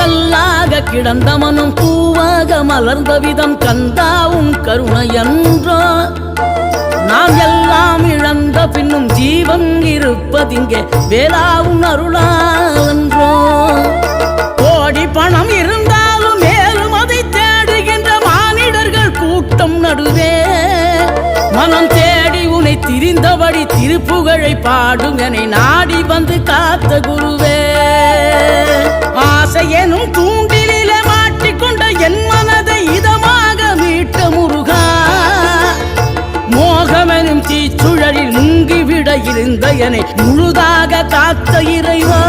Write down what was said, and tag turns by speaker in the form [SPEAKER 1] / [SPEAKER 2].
[SPEAKER 1] கல்லாக கிடந்த மனம் பூவாக மலர்ந்த விதம் கந்தாவும் கருணையன்றோ நாம் எல்லாம் இழந்த பின்னும் ஜீவன் இருப்பதிங்கே வேளாவும் அருளாவென்றோ கோடி பணம் இருந்தாலும் மேலும் அதை தேடுகின்ற மானிடர்கள் கூட்டம் நடுவே மனம் தேடி உனை திரிந்தபடி திருப்புகழை பாடும் என நாடி வந்து காத்த குருவே ஆசை எனும் தூண்டிலே மாட்டிக்கொண்ட என் மனதை இதமாக மீட்ட முருகா மோகமெனும் தீச்சுழலில் முங்கிவிட இருந்த என்னை முழுதாக காத்த இறைவா